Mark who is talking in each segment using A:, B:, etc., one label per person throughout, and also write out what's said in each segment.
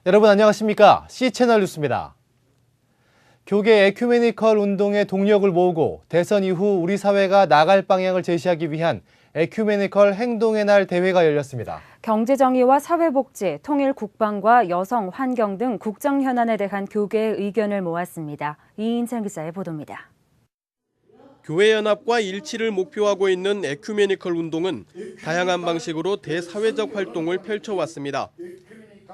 A: 여러분 안녕하십니까? C채널 뉴스입니다. 교계 에큐메니컬 운동의 동력을 모으고 대선 이후 우리 사회가 나갈 방향을 제시하기 위한 에큐메니컬 행동의 날 대회가 열렸습니다.
B: 경제정의와 사회복지, 통일국방과 여성, 환경 등 국정 현안에 대한 교계의 의견을 모았습니다. 이인찬 기자의 보도입니다.
C: 교회 연합과 일치를 목표하고 있는 에큐메니컬 운동은 다양한 방식으로 대사회적 활동을 펼쳐왔습니다.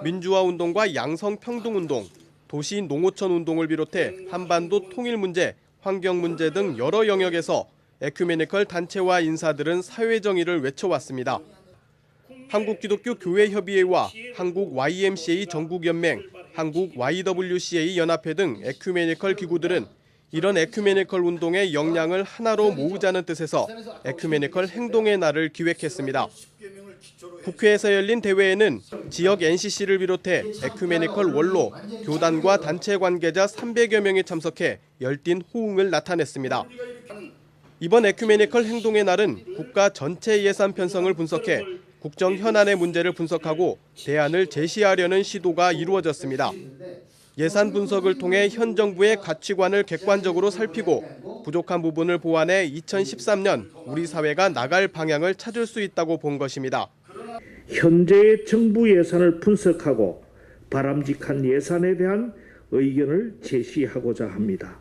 C: 민주화 운동과 양성 평등 운동, 도시 농어촌 운동을 비롯해 한반도 통일 문제, 환경 문제 등 여러 영역에서 에큐메니컬 단체와 인사들은 사회 정의를 외쳐왔습니다. 한국기독교교회협의회와 한국 YMCA 전국연맹, 한국 YWCA 연합회 등 에큐메니컬 기구들은 이런 에큐메니컬 운동의 역량을 하나로 모으자는 뜻에서 에큐메니컬 행동의 날을 기획했습니다. 국회에서 열린 대회에는 지역 NCC를 비롯해 에큐메니컬 원로, 교단과 단체 관계자 300여 명이 참석해 열띤 호응을 나타냈습니다. 이번 에큐메니컬 행동의 날은 국가 전체 예산 편성을 분석해 국정 현안의 문제를 분석하고 대안을 제시하려는 시도가 이루어졌습니다. 예산 분석을 통해 현 정부의 가치관을 객관적으로 살피고 부족한 부분을 보완해 2013년 우리 사회가 나갈 방향을 찾을 수 있다고 본 것입니다.
D: 현재의 정부 예산을 분석하고 바람직한 예산에 대한 의견을 제시하고자 합니다.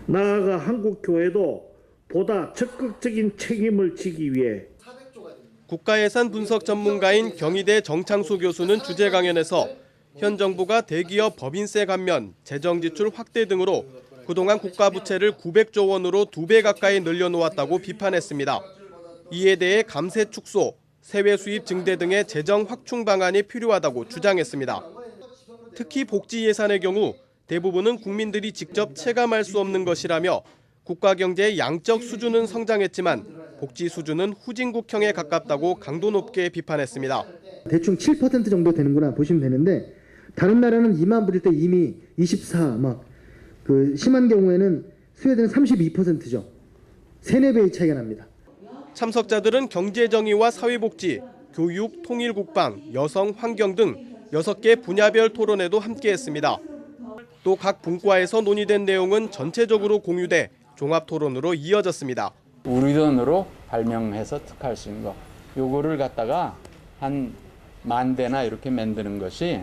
D: 나아가 한국교회도 보다 적극적인 책임을 지기 위해
C: 국가예산 분석 전문가인 경희대 정창수 교수는 주제 강연에서 현 정부가 대기업 법인세 감면, 재정지출 확대 등으로 그동안 국가 부채를 900조 원으로 2배 가까이 늘려놓았다고 비판했습니다. 이에 대해 감세 축소, 세외 수입 증대 등의 재정 확충 방안이 필요하다고 주장했습니다. 특히 복지 예산의 경우 대부분은 국민들이 직접 체감할 수 없는 것이라며 국가 경제의 양적 수준은 성장했지만 복지 수준은 후진국형에 가깝다고 강도 높게 비판했습니다.
E: 대충 7% 정도 되는구나 보시면 되는데 다른 나라는 2만 불일 때 이미 24, 심한 경우에는 스웨덴은 32%죠. 3, 4배의 차이가 납니다.
C: 참석자들은 경제정의와 사회복지, 교육, 통일국방, 여성, 환경 등 6개 분야별 토론에도 함께했습니다. 또 각 분과에서 논의된 내용은 전체적으로 공유돼 종합토론으로 이어졌습니다.
F: 우리 돈으로 발명해서 특화할 수 있는 거, 요거를 갖다가 한 10,000대나 이렇게 만드는 것이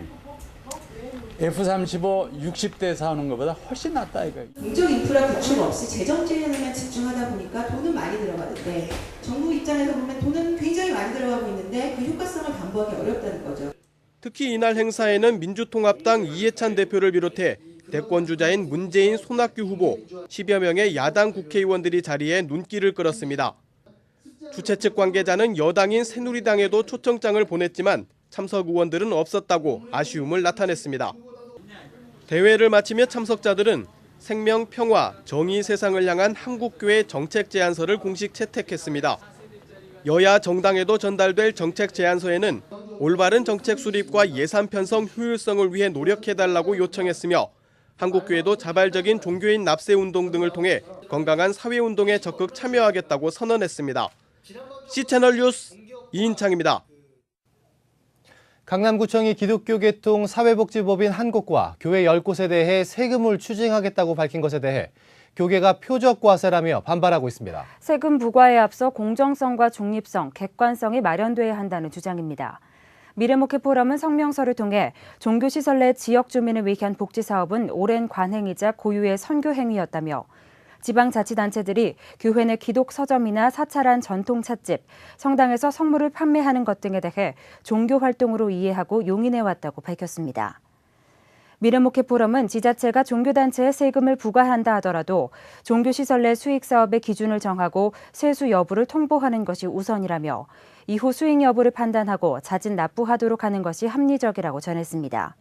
F: F-35 60대 사오는 것보다 훨씬 낫다 이거.
G: 공적 인프라 구축 없이 재정 지원에만 집중하다 보니까 돈은 많이 들어가는데 정부 입장에서 보면 돈은 굉장히 많이 들어가고 있는데 그 효과성을 담보하기 어렵다는 거죠.
C: 특히 이날 행사에는 민주통합당 이해찬 대표를 비롯해 대권주자인 문재인 손학규 후보, 10여 명의 야당 국회의원들이 자리에 눈길을 끌었습니다. 주최 측 관계자는 여당인 새누리당에도 초청장을 보냈지만 참석 의원들은 없었다고 아쉬움을 나타냈습니다. 대회를 마치며 참석자들은 생명, 평화, 정의 세상을 향한 한국교회 정책 제안서를 공식 채택했습니다. 여야 정당에도 전달될 정책 제안서에는 올바른 정책 수립과 예산 편성 효율성을 위해 노력해달라고 요청했으며 한국교회도 자발적인 종교인 납세 운동 등을 통해 건강한 사회운동에 적극 참여하겠다고 선언했습니다. C채널 뉴스 이인창입니다.
A: 강남구청이 기독교 계통 사회복지법인 한 곳과 교회 10곳에 대해 세금을 추징하겠다고 밝힌 것에 대해 교계가 표적과세라며 반발하고 있습니다.
B: 세금 부과에 앞서 공정성과 중립성, 객관성이 마련돼야 한다는 주장입니다. 미래목회 포럼은 성명서를 통해 종교시설 내 지역 주민을 위한 복지사업은 오랜 관행이자 고유의 선교 행위였다며 지방자치단체들이 교회 내 기독 서점이나 사찰한 전통 찻집, 성당에서 성물을 판매하는 것 등에 대해 종교 활동으로 이해하고 용인해왔다고 밝혔습니다. 미래목회 포럼은 지자체가 종교단체에 세금을 부과한다 하더라도 종교시설 내 수익사업의 기준을 정하고 세수 여부를 통보하는 것이 우선이라며 이후 수익 여부를 판단하고 자진 납부하도록 하는 것이 합리적이라고 전했습니다.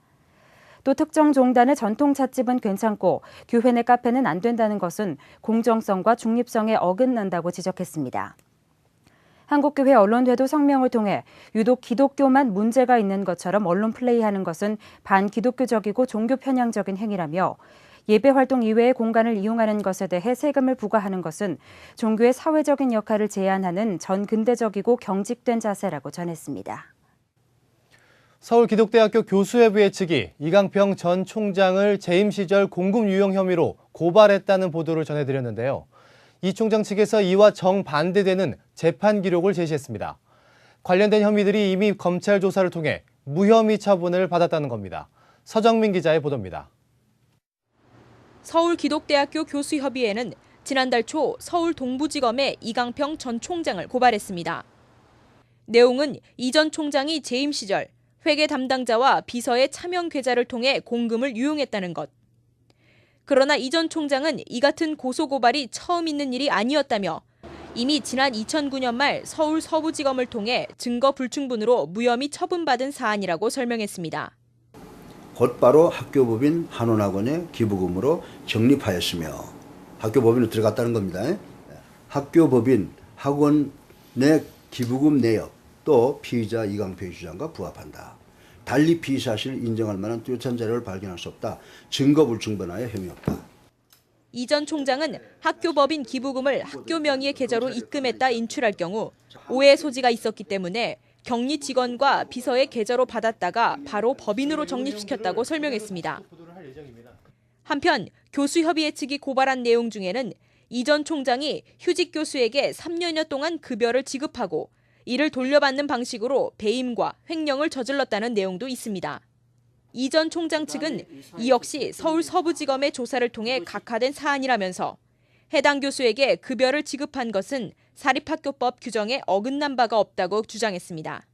B: 또 특정 종단의 전통 찻집은 괜찮고 교회 내 카페는 안 된다는 것은 공정성과 중립성에 어긋난다고 지적했습니다. 한국교회 언론회도 성명을 통해 유독 기독교만 문제가 있는 것처럼 언론 플레이하는 것은 반기독교적이고 종교 편향적인 행위라며 예배 활동 이외의 공간을 이용하는 것에 대해 세금을 부과하는 것은 종교의 사회적인 역할을 제한하는 전근대적이고 경직된 자세라고 전했습니다.
A: 서울기독대학교 교수협의회 측이 이강평 전 총장을 재임 시절 공금 유용 혐의로 고발했다는 보도를 전해드렸는데요. 이 총장 측에서 이와 정반대되는 재판 기록을 제시했습니다. 관련된 혐의들이 이미 검찰 조사를 통해 무혐의 처분을 받았다는 겁니다. 서정민 기자의 보도입니다.
H: 서울기독대학교 교수협의회는 지난달 초 서울 동부지검에 이강평 전 총장을 고발했습니다. 내용은 이 전 총장이 재임 시절 회계 담당자와 비서의 차명 계좌를 통해 공금을 유용했다는 것. 그러나 이 전 총장은 이 같은 고소고발이 처음 있는 일이 아니었다며 이미 지난 2009년 말 서울 서부지검을 통해 증거 불충분으로 무혐의 처분받은 사안이라고 설명했습니다.
I: 곧바로 학교법인 한원학원의 기부금으로 적립하였으며 학교법인으로 들어갔다는 겁니다. 학교법인 학원의 기부금 내역 또 피의자 이강평 주장과 부합한다. 달리 피의사실을 인정할 만한 뚜렷한 자료를 발견할 수 없다. 증거 불충분하여 혐의 없다.
H: 이 전 총장은 학교법인 기부금을 학교 명의의 계좌로 입금했다 인출할 경우 오해 소지가 있었기 때문에 격리 직원과 비서의 계좌로 받았다가 바로 법인으로 적립시켰다고 설명했습니다. 한편 교수협의회 측이 고발한 내용 중에는 이 전 총장이 휴직 교수에게 3년여 동안 급여를 지급하고 이를 돌려받는 방식으로 배임과 횡령을 저질렀다는 내용도 있습니다. 이 전 총장 측은 이 역시 서울 서부지검의 조사를 통해 각하된 사안이라면서 해당 교수에게 급여를 지급한 것은 사립학교법 규정에 어긋난 바가 없다고 주장했습니다.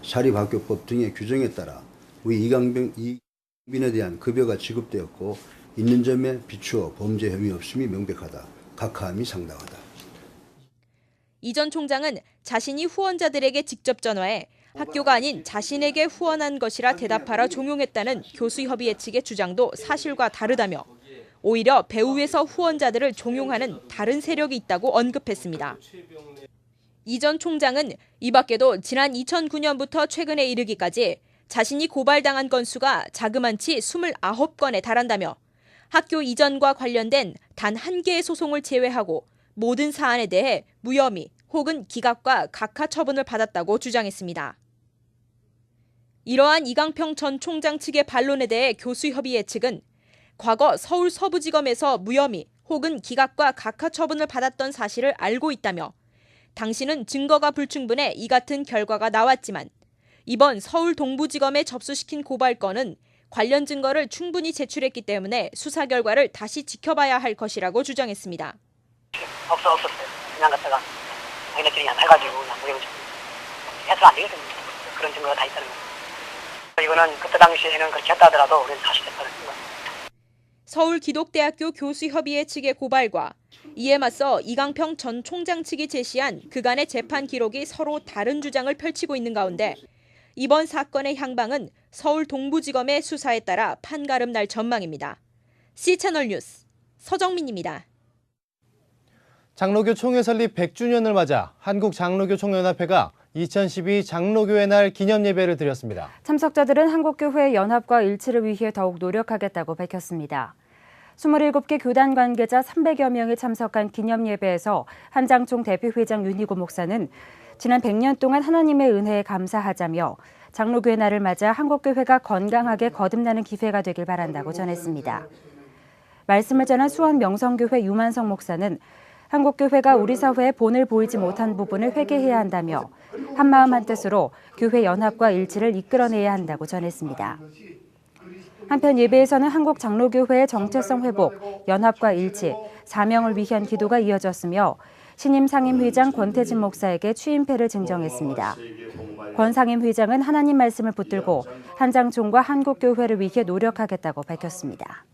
I: 사립학교법 등의 규정에 따라 우리 이강빈에 대한 급여가 지급되었고 있는 점에 비추어 범죄 혐의 없음이 명백하다. 각하함이 상당하다.
H: 이 전 총장은 자신이 후원자들에게 직접 전화해 학교가 아닌 자신에게 후원한 것이라 대답하라 종용했다는 교수협의회 측의 주장도 사실과 다르다며 오히려 배후에서 후원자들을 종용하는 다른 세력이 있다고 언급했습니다. 이 전 총장은 이 밖에도 지난 2009년부터 최근에 이르기까지 자신이 고발당한 건수가 자그만치 29건에 달한다며 학교 이전과 관련된 단 한 개의 소송을 제외하고 모든 사안에 대해 무혐의 혹은 기각과 각하 처분을 받았다고 주장했습니다. 이러한 이강평 전 총장 측의 반론에 대해 교수협의회 측은 과거 서울 서부지검에서 무혐의 혹은 기각과 각하 처분을 받았던 사실을 알고 있다며 당시는 증거가 불충분해 이 같은 결과가 나왔지만 이번 서울 동부지검에 접수시킨 고발건은 관련 증거를 충분히 제출했기 때문에 수사 결과를 다시 지켜봐야 할 것이라고 주장했습니다.
J: 없었어요. 그냥 갖다가 자기네끼리 그냥 해가지고 그냥 무혐의 해서는 안 되거든요. 그런 증거가 다 있다는 거예요. 이거는 그때 당시에는 그렇게 했다 하더라도 우리는 다시 재판을 쓴 거예요.
H: 서울기독대학교 교수협의회 측의 고발과 이에 맞서 이강평 전 총장 측이 제시한 그간의 재판 기록이 서로 다른 주장을 펼치고 있는 가운데 이번 사건의 향방은 서울 동부지검의 수사에 따라 판가름 날 전망입니다. C채널 뉴스 서정민입니다.
A: 장로교 총회 설립 100주년을 맞아 한국장로교총연합회가 2012 장로교회 날 기념예배를 드렸습니다.
B: 참석자들은 한국교회의 연합과 일치를 위해 더욱 노력하겠다고 밝혔습니다. 27개 교단 관계자 300여 명이 참석한 기념예배에서 한장총 대표회장 윤희고 목사는 지난 100년 동안 하나님의 은혜에 감사하자며 장로교회 날을 맞아 한국교회가 건강하게 거듭나는 기회가 되길 바란다고 전했습니다. 말씀을 전한 수원 명성교회 유만성 목사는 한국교회가 우리 사회에 본을 보이지 못한 부분을 회개해야 한다며 한마음 한뜻으로 교회 연합과 일치를 이끌어내야 한다고 전했습니다. 한편 예배에서는 한국장로교회의 정체성 회복, 연합과 일치, 사명을 위한 기도가 이어졌으며 신임 상임회장 권태진 목사에게 취임패를 증정했습니다. 권 상임회장은 하나님 말씀을 붙들고 한장총과 한국교회를 위해 노력하겠다고 밝혔습니다.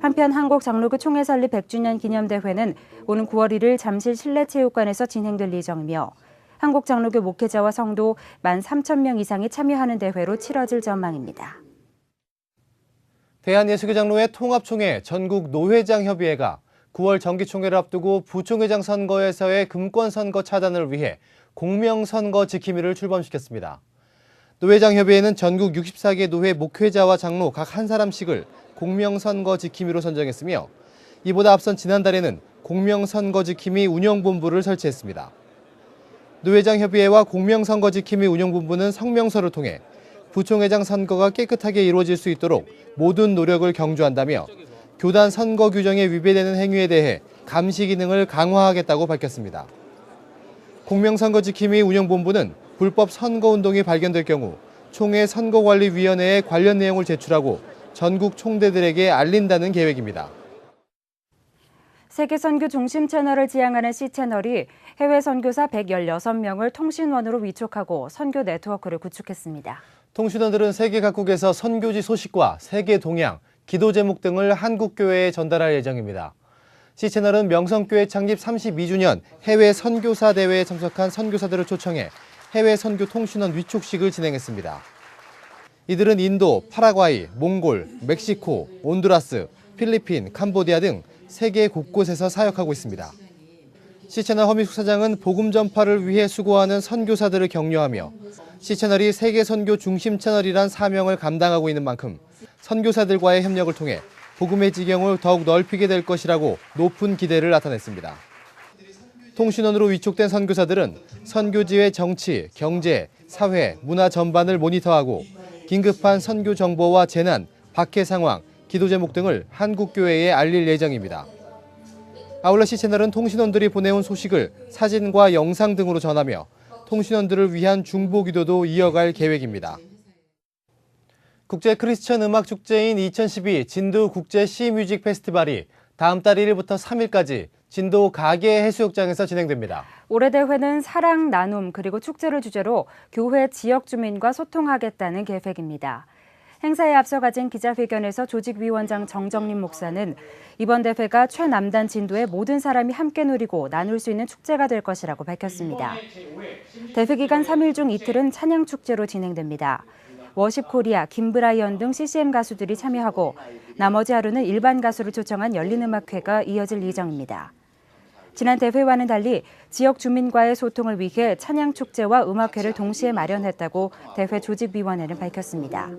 B: 한편 한국장로교 총회 설립 100주년 기념대회는 오는 9월 1일 잠실 실내체육관에서 진행될 예정이며 한국장로교 목회자와 성도 13,000명 이상이 참여하는 대회로 치러질 전망입니다.
A: 대한예수교장로회 통합총회 전국노회장협의회가 9월 정기총회를 앞두고 부총회장 선거에서의 금권선거 차단을 위해 공명선거 지킴이를 출범시켰습니다. 노회장협의회는 전국 64개 노회 목회자와 장로 각 한 사람씩을 공명선거 지킴이로 선정했으며 이보다 앞선 지난달에는 공명선거 지킴이 운영본부를 설치했습니다. 노회장협의회와 공명선거 지킴이 운영본부는 성명서를 통해 부총회장 선거가 깨끗하게 이루어질 수 있도록 모든 노력을 경주한다며 교단 선거 규정에 위배되는 행위에 대해 감시 기능을 강화하겠다고 밝혔습니다. 공명선거지킴이 운영본부는 불법 선거운동이 발견될 경우 총회 선거관리위원회에 관련 내용을 제출하고 전국 총대들에게 알린다는 계획입니다.
B: 세계 선교 중심 채널을 지향하는 C채널이 해외 선교사 116명을 통신원으로 위촉하고 선교 네트워크를 구축했습니다.
A: 통신원들은 세계 각국에서 선교지 소식과 세계 동향, 기도 제목 등을 한국교회에 전달할 예정입니다. C채널은 명성교회 창립 32주년 해외 선교사 대회에 참석한 선교사들을 초청해 해외 선교 통신원 위촉식을 진행했습니다. 이들은 인도, 파라과이, 몽골, 멕시코, 온두라스, 필리핀, 캄보디아 등 세계 곳곳에서 사역하고 있습니다. C채널 허미숙 사장은 복음 전파를 위해 수고하는 선교사들을 격려하며 C채널이 세계 선교 중심 채널이란 사명을 감당하고 있는 만큼 선교사들과의 협력을 통해 복음의 지경을 더욱 넓히게 될 것이라고 높은 기대를 나타냈습니다. 통신원으로 위촉된 선교사들은 선교지의 정치, 경제, 사회, 문화 전반을 모니터하고 긴급한 선교 정보와 재난, 박해 상황, 기도 제목 등을 한국교회에 알릴 예정입니다. 아울러 C채널은 통신원들이 보내온 소식을 사진과 영상 등으로 전하며 통신원들을 위한 중보기도도 이어갈 계획입니다. 국제 크리스천 음악 축제인 2012 진도 국제 시뮤직 페스티벌이 다음 달 1일부터 3일까지 진도 가계 해수욕장에서 진행됩니다.
B: 올해 대회는 사랑, 나눔, 그리고 축제를 주제로 교회 지역 주민과 소통하겠다는 계획입니다. 행사에 앞서 가진 기자회견에서 조직위원장 정정림 목사는 이번 대회가 최남단 진도의 모든 사람이 함께 누리고 나눌 수 있는 축제가 될 것이라고 밝혔습니다. 대회 기간 3일 중 이틀은 찬양축제로 진행됩니다. 워십코리아, 김브라이언 등 CCM 가수들이 참여하고 나머지 하루는 일반 가수를 초청한 열린음악회가 이어질 예정입니다. 지난 대회와는 달리 지역 주민과의 소통을 위해 찬양축제와 음악회를 동시에 마련했다고 대회 조직위원회는 밝혔습니다.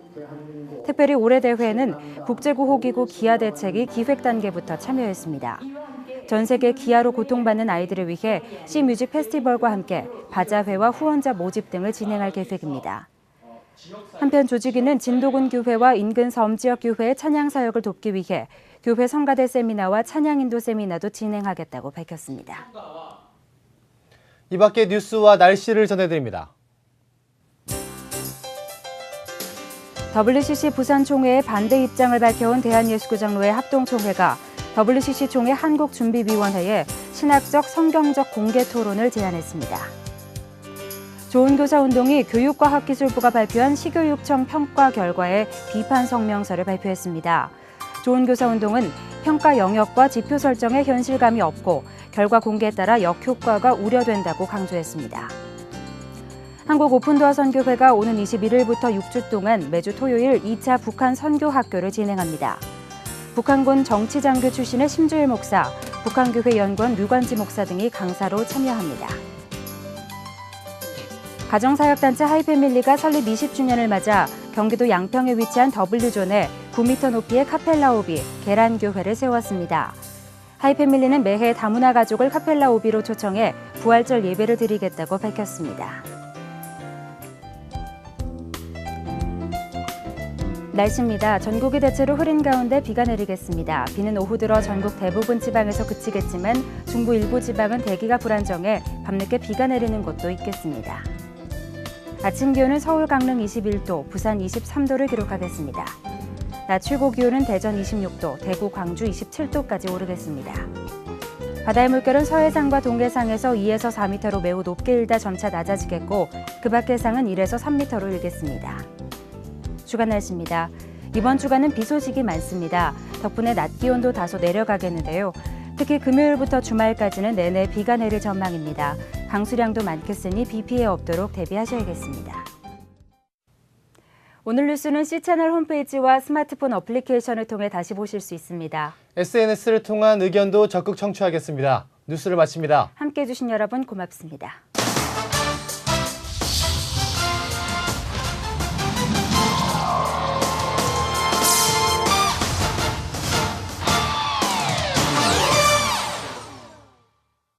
B: 특별히 올해 대회에는 국제구호기구 기아 대책이 기획 단계부터 참여했습니다. 전 세계 기아로 고통받는 아이들을 위해 시뮤직 페스티벌과 함께 바자회와 후원자 모집 등을 진행할 계획입니다. 한편 조직위는 진도군 교회와 인근 섬 지역 교회의 찬양 사역을 돕기 위해 교회 성가대 세미나와 찬양 인도 세미나도 진행하겠다고 밝혔습니다.
A: 이 밖의 뉴스와 날씨를 전해드립니다.
B: WCC 부산총회에 반대 입장을 밝혀온 대한예수교장로회 합동총회가 WCC 총회 한국준비위원회에 신학적, 성경적 공개 토론을 제안했습니다. 좋은교사운동이 교육과학기술부가 발표한 시교육청 평가 결과에 비판 성명서를 발표했습니다. 좋은교사운동은 평가 영역과 지표 설정에 현실감이 없고 결과 공개에 따라 역효과가 우려된다고 강조했습니다. 한국오픈도어 선교회가 오는 21일부터 6주 동안 매주 토요일 2차 북한 선교학교를 진행합니다. 북한군 정치장교 출신의 심주일 목사, 북한교회 연구원 류관지 목사 등이 강사로 참여합니다. 가정사역단체 하이패밀리가 설립 20주년을 맞아 경기도 양평에 위치한 W존에 9m 높이의 카펠라 오비, 계란교회를 세웠습니다. 하이패밀리는 매해 다문화 가족을 카펠라 오비로 초청해 부활절 예배를 드리겠다고 밝혔습니다. 날씨입니다. 전국이 대체로 흐린 가운데 비가 내리겠습니다. 비는 오후 들어 전국 대부분 지방에서 그치겠지만 중부 일부 지방은 대기가 불안정해 밤늦게 비가 내리는 곳도 있겠습니다. 아침 기온은 서울 강릉 21도, 부산 23도를 기록하겠습니다. 낮 최고 기온은 대전 26도, 대구 광주 27도까지 오르겠습니다. 바다의 물결은 서해상과 동해상에서 2에서 4m로 매우 높게 일다 점차 낮아지겠고 그 밖의 상은 1에서 3m로 일겠습니다. 주간 날씨입니다. 이번 주간은 비 소식이 많습니다. 덕분에 낮 기온도 다소 내려가겠는데요. 특히 금요일부터 주말까지는 내내 비가 내릴 전망입니다. 강수량도 많겠으니 비 피해 없도록 대비하셔야겠습니다. 오늘 뉴스는 C채널 홈페이지와 스마트폰 어플리케이션을 통해 다시 보실 수 있습니다.
A: SNS를 통한 의견도 적극 청취하겠습니다. 뉴스를 마칩니다.
B: 함께해 주신 여러분 고맙습니다.